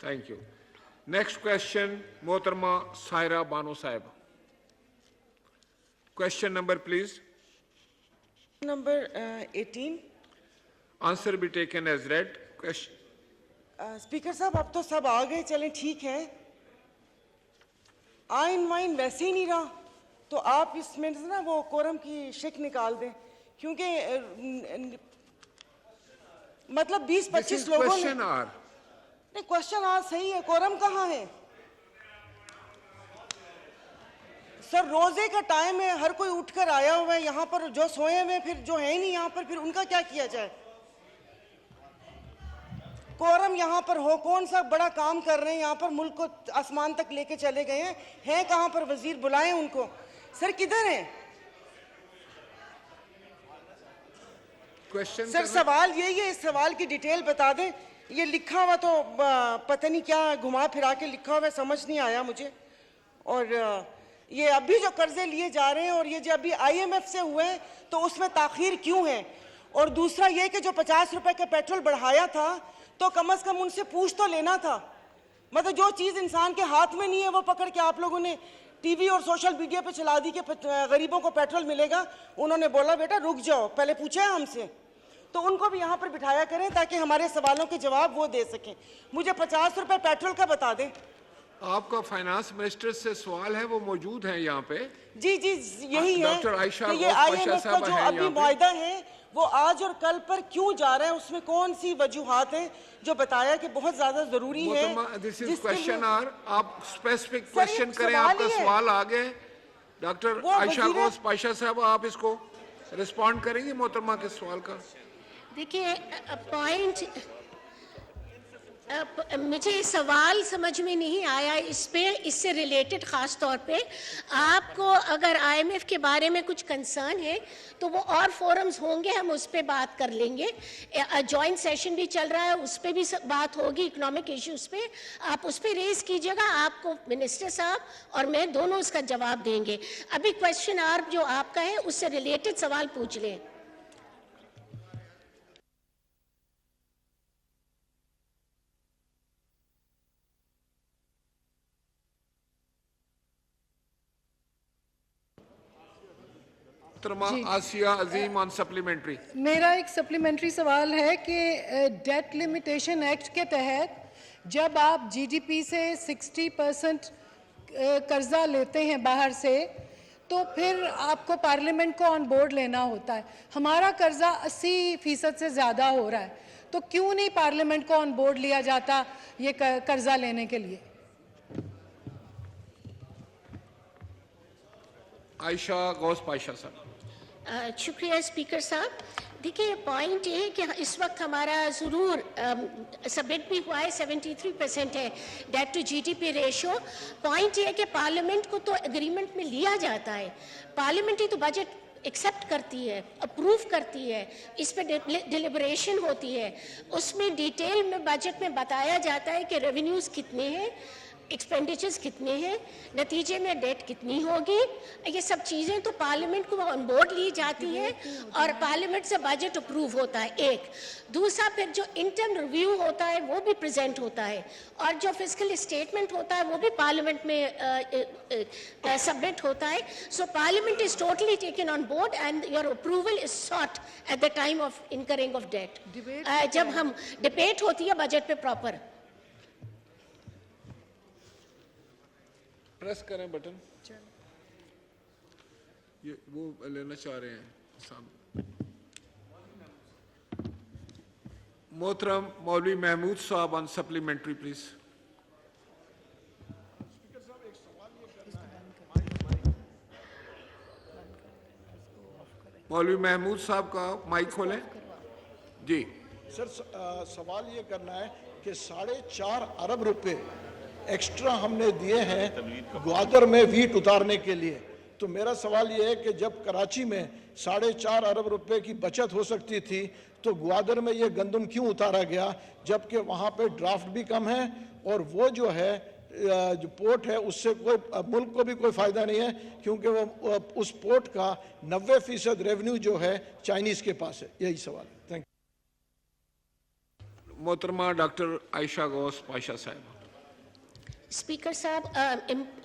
Thank you. Next question मोहतरमा सायरा बानो साहब। Question number please. Number 18। Answer be taken as read. Question speaker साहब अब तो सब आ गए, चलें ठीक है। आइन वाइन वैसे ही नहीं रहा, तो आप इसमें से ना वो कोरम की शिक निकाल दें, क्योंकि मतलब 20-25 लोगों ने नहीं, क्वेश्चन आज सही है, कोरम कहाँ है सर? रोजे का टाइम है, हर कोई उठकर आया हुआ है यहाँ पर, जो सोए हुए फिर जो है नहीं यहाँ पर, फिर उनका क्या किया जाए? कोरम यहाँ पर हो, कौन सा बड़ा काम कर रहे हैं यहाँ पर, मुल्क को आसमान तक लेके चले गए हैं कहाँ पर वजीर? बुलाएं उनको। सर किधर हैं? क्वेश्चन सर सवाल यही है, इस सवाल की डिटेल बता दें। ये लिखा हुआ तो पता नहीं क्या घुमा फिरा के लिखा हुआ है, समझ नहीं आया मुझे। और ये अभी जो कर्जे लिए जा रहे हैं और ये जो अभी IMF से हुए हैं, तो उसमें ताखीर क्यों है? और दूसरा ये कि जो 50 रुपए का पेट्रोल बढ़ाया था, तो कम से कम उनसे पूछ तो लेना था। मतलब जो चीज़ इंसान के हाथ में नहीं है वो पकड़ के आप लोगों ने टीवी और सोशल मीडिया पे चला दी कि गरीबों को पेट्रोल मिलेगा। उन्होंने बोला बेटा रुक जाओ, पहले पूछा है हमसे। तो उनको भी यहाँ पर बिठाया करें ताकि हमारे सवालों के जवाब वो दे सकें। मुझे 50 रुपए पेट्रोल का बता दें। आपका फाइनेंस मिनिस्टर से सवाल है, वो मौजूद है यहाँ पे। जी जी यही है डॉक्टर आयशा कि ये IMF का जो अभी मुआहदा है वो आज और कल पर क्यों जा रहा है, उसमें कौन सी वजूहात हैं जो बताया कि बहुत ज्यादा जरूरी है। दिस इज क्वेश्चन आवर, आप स्पेसिफिक क्वेश्चन करें। आपका सवाल आ गया। डॉक्टर आयशा गौस पाशा साहब, आप इसको रिस्पॉन्ड करेंगे मोहतरमा के सवाल का? देखिए पॉइंट, मुझे सवाल समझ में नहीं आया इस पे, इससे रिलेटेड ख़ास तौर पे आपको अगर IMF के बारे में कुछ कंसर्न है तो वो और फोरम्स होंगे, हम उस पे बात कर लेंगे। जॉइंट सेशन भी चल रहा है, उस पे भी बात होगी, इकोनॉमिक इश्यूज पे आप उस पे रेज कीजिएगा। आपको मिनिस्टर साहब और मैं दोनों उसका जवाब देंगे। अभी क्वेश्चन आर जो आपका है उससे रिलेटेड सवाल पूछ लें। आसिया अजीम ऑन सप्लीमेंट्री। मेरा एक सप्लीमेंट्री सवाल है कि डेट लिमिटेशन एक्ट के तहत जब आप GDP से 60% कर्जा लेते हैं बाहर से, तो फिर आपको पार्लियामेंट को ऑन बोर्ड लेना होता है। हमारा कर्जा 80% से ज़्यादा हो रहा है, तो क्यों नहीं पार्लियामेंट को ऑन बोर्ड लिया जाता ये कर्जा लेने के लिए? आयशा गौस पाशा साहब। शुक्रिया स्पीकर साहब। देखिए पॉइंट ये है कि इस वक्त हमारा ज़रूर सबमिट भी हुआ है, 73% है debt to GDP ratio. Point ये है कि पार्लियामेंट को तो एग्रीमेंट में लिया जाता है, पार्लियामेंट ही तो बजट एक्सेप्ट करती है, अप्रूव करती है, इस पे डिलिब्रेशन होती है, उसमें डिटेल में बजट में बताया जाता है कि रेवेन्यूज़ कितने हैं, एक्सपेंडिचर्स कितने हैं, नतीजे में डेट कितनी होगी। ये सब चीज़ें तो पार्लियामेंट को ऑन बोर्ड ली जाती हैं और पार्लियामेंट से बजट अप्रूव होता है। एक दूसरा, फिर जो इंटर्म रिव्यू होता है वो भी प्रेजेंट होता है, और जो फिस्कल स्टेटमेंट होता है वो भी पार्लियामेंट में सबमिट होता है। So parliament is totally taken on board and your approval is sought at the time of incurring of debt, जब हम डिबेट होती है बजट पे प्रॉपर। प्रेस करें बटन, ये वो लेना चाह रहे हैं सामने। मोहतरम मौलवी महमूद साहब ऑन सप्लीमेंट्री प्लीज। मौलवी महमूद साहब का माइक खोलें जी। सर सवाल ये करना है कि 4.5 अरब रुपए एक्स्ट्रा हमने दिए हैं ग्वादर में वीट उतारने के लिए। तो मेरा सवाल ये है कि जब कराची में 4.5 अरब रुपए की बचत हो सकती थी, तो ग्वादर में ये गंदम क्यों उतारा गया, जबकि वहाँ पे ड्राफ्ट भी कम है और वो जो है जो पोर्ट है उससे कोई मुल्क को भी कोई फ़ायदा नहीं है, क्योंकि वो उस पोर्ट का 90% रेवेन्यू जो है चाइनीज़ के पास है। यही सवाल है। Thank you. मोहतरमा डॉक्टर आयशा गौस पाशा साहब। स्पीकर साहब,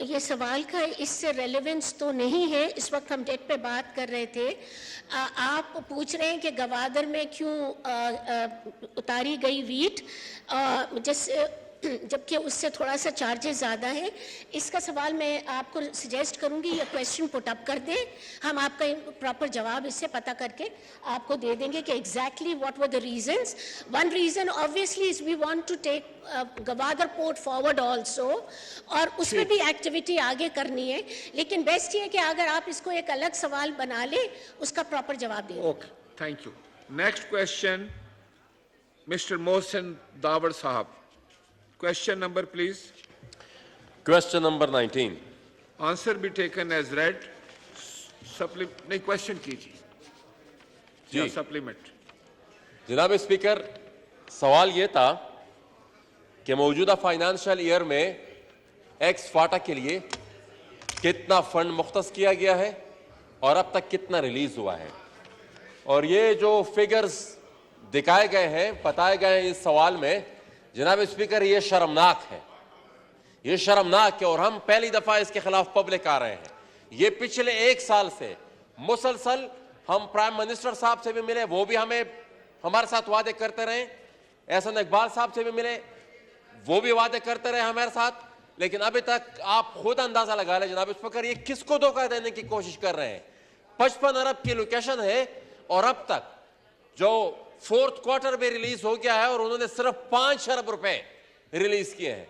ये सवाल का इससे रेलेवेंस तो नहीं है। इस वक्त हम डेट पे बात कर रहे थे। आप पूछ रहे हैं कि गवादर में क्यों उतारी गई वीट, जबकि उससे थोड़ा सा चार्जेस ज़्यादा है। इसका सवाल मैं आपको सजेस्ट करूंगी ये क्वेश्चन पुट अप कर दें, हम आपका प्रॉपर जवाब इससे पता करके आपको दे देंगे कि exactly what were the reasons. One reason obviously is we want to take Gwadar port forward also, और उसमें भी एक्टिविटी आगे करनी है, लेकिन बेस्ट ये है कि अगर आप इसको एक अलग सवाल बना ले, उसका प्रॉपर जवाब दें। Okay, thank you. Next question mister Mohsin the power साहब। Question number, please. Question number 19. Answer be taken as read. नहीं, question कीजिए जी। सप्लीमेंट। जनाब स्पीकर, सवाल ये था कि मौजूदा फाइनेंशियल ईयर में एक्स फाटा के लिए कितना फंड मुख्तस किया गया है और अब तक कितना रिलीज हुआ है, और ये जो फिगर्स दिखाए गए हैं, बताए गए हैं इस सवाल में, जनाब स्पीकर ये शर्मनाक है, ये शर्मनाक है, और हम पहली दफा इसके खिलाफ पब्लिक आ रहे हैं। ये पिछले 1 साल से मुसलसल हम प्राइम मिनिस्टर साहब से भी मिले, वो भी हमारे साथ वादे करते रहे, एहसान इकबाल साहब से भी मिले, वो भी वादे करते रहे हमारे साथ, लेकिन अभी तक आप खुद अंदाजा लगा लें जनाब स्पीकर ये किसको धोखा देने की कोशिश कर रहे हैं। 55 अरब की लोकेशन है और अब तक जो 4th क्वार्टर में रिलीज हो गया है और उन्होंने सिर्फ 5 अरब रुपए रिलीज किए हैं,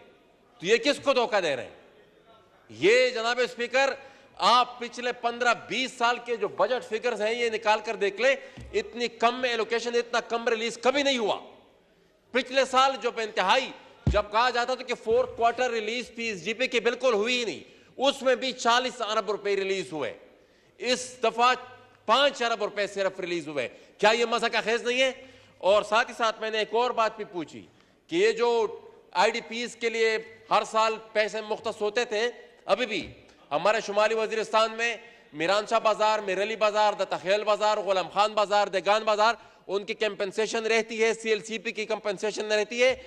तो ये किसको धोखा दे रहे हैं? ये जनाब स्पीकर आप पिछले 15-20 साल के जो बजट फिगर्स हैं ये निकाल कर देख ले, इतनी कम एलोकेशन, इतना कम रिलीज कभी नहीं हुआ। पिछले साल जो इंतहाई जब कहा जाता था कि 4th क्वार्टर रिलीज पीएसजीपी की बिल्कुल हुई ही नहीं, उसमें भी 40 अरब रुपए रिलीज हुए। इस दफा 5 अरब रुपए सिर्फ रिलीज हुए। क्या यह मजा का खेज नहीं है? और साथ ही साथ मैंने एक और बात भी पूछी कि ये जो आईडीपीज के लिए हर साल पैसे मुख्तस होते थे, अभी भी हमारे शुमाली वजीरिस्तान में मीरानशाह बाजार, मिरली बाजार, दतखेल बाजार, गुलाम खान बाजार, देगान बाजार, उनकी कंपनसेशन रहती है, सीएलसीपी की कंपनसेशन रहती है।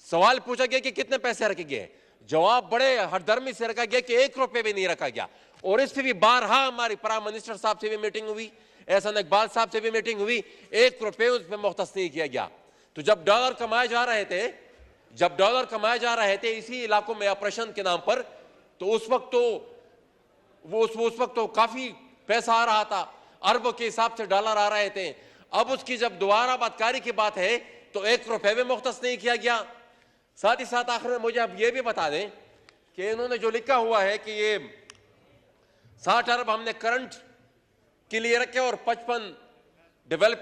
सवाल पूछा गया कि कितने पैसे रखे गए, जवाब बड़े हरदर्मी से रखा गया कि 1 रुपए भी नहीं रखा गया। और इस पे भी बारहा हमारी प्राइम मिनिस्टर साहब से भी मीटिंग हुई, एहसान इकबाल साहब से भी मीटिंग हुई, 1 रुपए उस पर मुख्तस नहीं किया गया। तो जब डॉलर कमाए जा रहे थे इसी इलाकों में ऑपरेशन के नाम पर, तो उस वक्त तो काफी पैसा आ रहा था, अरबों के हिसाब से डॉलर आ रहे थे। अब उसकी जब दोबारा बदकारी की बात है तो 1 रुपए भी मुख्तस नहीं किया गया। साथ ही साथ आखिर में मुझे अब यह भी बता दें कि इन्होंने जो लिखा हुआ है कि ये 60 अरब हमने करंट के लिए रखे और 55 डेवलपमेंट